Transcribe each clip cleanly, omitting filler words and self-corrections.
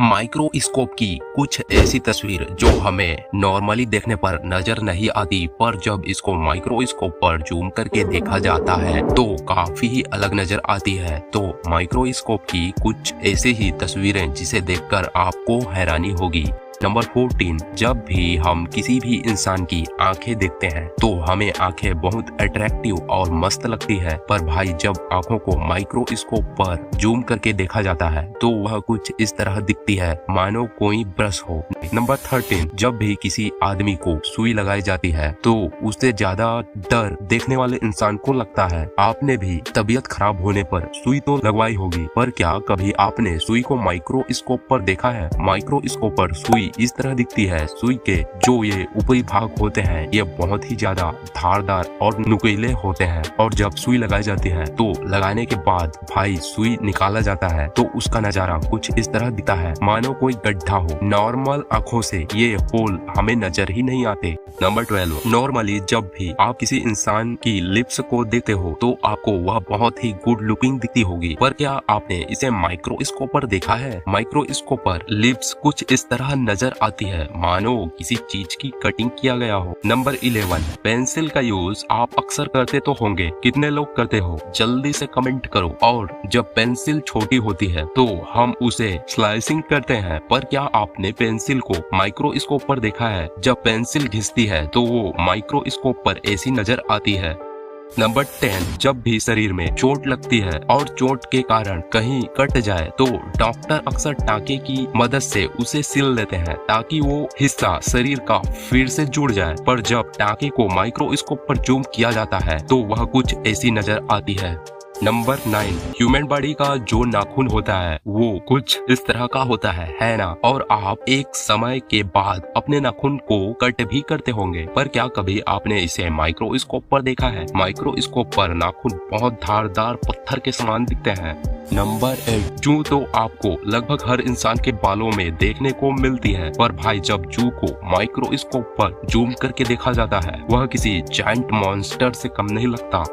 Microscope की कुछ ऐसी तस्वीर जो हमें नॉर्मली देखने पर नजर नहीं आती, पर जब इसको माइक्रोस्कोप पर जूम करके देखा जाता है तो काफी ही अलग नजर आती है। तो माइक्रोस्कोप की कुछ ऐसी ही तस्वीरें जिसे देखकर आपको हैरानी होगी। नंबर 14, जब भी हम किसी भी इंसान की आंखें देखते हैं तो हमें आंखें बहुत अट्रैक्टिव और मस्त लगती है, पर भाई जब आंखों को माइक्रोस्कोप पर जूम करके देखा जाता है तो वह कुछ इस तरह दिखती है मानो कोई ब्रश हो। नंबर 13, जब भी किसी आदमी को सुई लगाई जाती है तो उससे ज्यादा डर देखने वाले इंसान को लगता है। आपने भी तबीयत खराब होने पर सुई तो लगवाई होगी, पर क्या कभी आपने सुई को माइक्रोस्कोप पर देखा है? माइक्रोस्कोप पर सुई इस तरह दिखती है। सुई के जो ये ऊपरी भाग होते हैं ये बहुत ही ज्यादा धारदार और नुकीले होते हैं, और जब सुई लगाई जाती है तो लगाने के बाद भाई सुई निकाला जाता है तो उसका नजारा कुछ इस तरह दिखता है मानो कोई गड्ढा हो। नॉर्मल आंखों से ये होल हमें नजर ही नहीं आते। नंबर 12, नॉर्मली जब भी आप किसी इंसान की लिप्स को देखते हो तो आपको वह बहुत ही गुड लुकिंग दिखती होगी, पर क्या आपने इसे माइक्रोस्कोप पर देखा है? माइक्रोस्कोप पर लिप्स कुछ इस तरह नजर आती है मानो किसी चीज की कटिंग किया गया हो। नंबर 11, पेंसिल का यूज आप अक्सर करते तो होंगे, कितने लोग करते हो जल्दी से कमेंट करो। और जब पेंसिल छोटी होती है तो हम उसे स्लाइसिंग करते हैं, पर क्या आपने पेंसिल को माइक्रोस्कोप पर देखा है? जब पेंसिल घिसती है तो वो माइक्रोस्कोप पर ऐसी नजर आती है। नंबर 10, जब भी शरीर में चोट लगती है और चोट के कारण कहीं कट जाए तो डॉक्टर अक्सर टाँके की मदद से उसे सिल देते हैं ताकि वो हिस्सा शरीर का फिर से जुड़ जाए, पर जब टाँके को माइक्रोस्कोप पर जूम किया जाता है तो वह कुछ ऐसी नजर आती है। नंबर 9, ह्यूमन बॉडी का जो नाखून होता है वो कुछ इस तरह का होता है ना? और आप एक समय के बाद अपने नाखून को कट भी करते होंगे, पर क्या कभी आपने इसे माइक्रोस्कोप पर देखा है? माइक्रोस्कोप पर नाखून बहुत धारदार पत्थर के समान दिखते हैं। नंबर 8, जू तो आपको लगभग हर इंसान के बालों में देखने को मिलती है, पर भाई जब जू को माइक्रोस्कोप पर जूम करके देखा जाता है वह किसी जायंट मॉन्स्टर से कम नहीं लगता।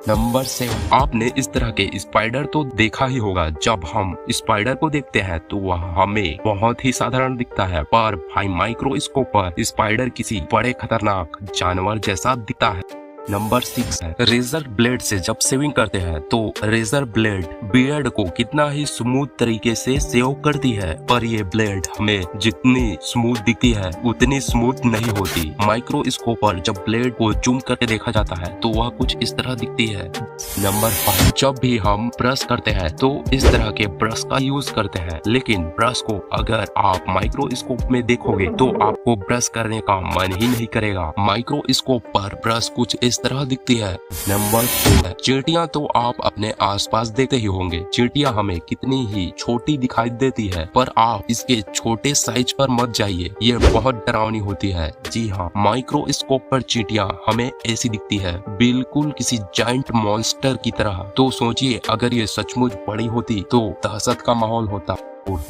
नंबर 7, आपने इस तरह के स्पाइडर तो देखा ही होगा। जब हम स्पाइडर को देखते हैं तो वह हमें बहुत ही साधारण दिखता है, पर भाई माइक्रोस्कोप पर स्पाइडर किसी बड़े खतरनाक जानवर जैसा दिखता है। नंबर 6 है, रेजर ब्लेड से जब शेविंग करते हैं तो रेजर ब्लेड बियर्ड को कितना ही स्मूथ तरीके से सेव करती है, पर ये ब्लेड हमें जितनी स्मूथ दिखती है उतनी स्मूथ नहीं होती। माइक्रोस्कोप पर जब ब्लेड को जूम करके देखा जाता है तो वह कुछ इस तरह दिखती है। नंबर 5, जब भी हम ब्रश करते हैं तो इस तरह के ब्रश का यूज करते हैं, लेकिन ब्रश को अगर आप माइक्रोस्कोप में देखोगे तो आपको ब्रश करने का मन ही नहीं करेगा। माइक्रोस्कोप पर ब्रश कुछ इस तरह दिखती है। नंबर 4, चींटियां तो आप अपने आसपास देखते ही होंगे। चींटियां हमें कितनी ही छोटी दिखाई देती है, पर आप इसके छोटे साइज पर मत जाइए, ये बहुत डरावनी होती है। जी हाँ, माइक्रोस्कोप पर चींटियां हमें ऐसी दिखती है बिल्कुल किसी जायंट मॉन्स्टर की तरह। तो सोचिए अगर ये सचमुच बड़ी होती तो दहशत का माहौल होता।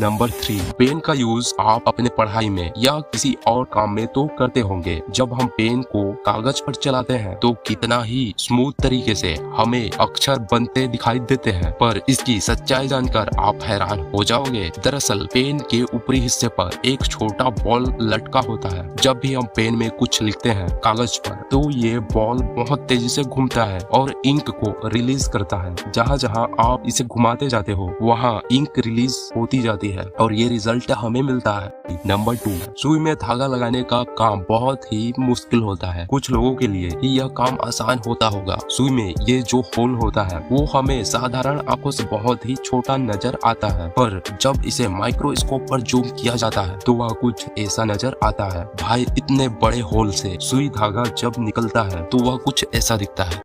नंबर 3, पेन का यूज आप अपने पढ़ाई में या किसी और काम में तो करते होंगे। जब हम पेन को कागज पर चलाते हैं तो कितना ही स्मूथ तरीके से हमें अक्षर बनते दिखाई देते हैं, पर इसकी सच्चाई जानकर आप हैरान हो जाओगे। दरअसल पेन के ऊपरी हिस्से पर एक छोटा बॉल लटका होता है। जब भी हम पेन में कुछ लिखते हैं कागज पर तो ये बॉल बहुत तेजी से घूमता है और इंक को रिलीज करता है। जहाँ जहाँ आप इसे घुमाते जाते हो वहाँ इंक रिलीज होती जाती है और ये रिजल्ट हमें मिलता है। नंबर 2, सुई में धागा लगाने का काम बहुत ही मुश्किल होता है। कुछ लोगों के लिए ही यह काम आसान होता होगा। सुई में ये जो होल होता है वो हमें साधारण आंखों से बहुत ही छोटा नजर आता है, पर जब इसे माइक्रोस्कोप पर जूम किया जाता है तो वह कुछ ऐसा नजर आता है। भाई इतने बड़े होल से सुई धागा जब निकलता है तो वह कुछ ऐसा दिखता है।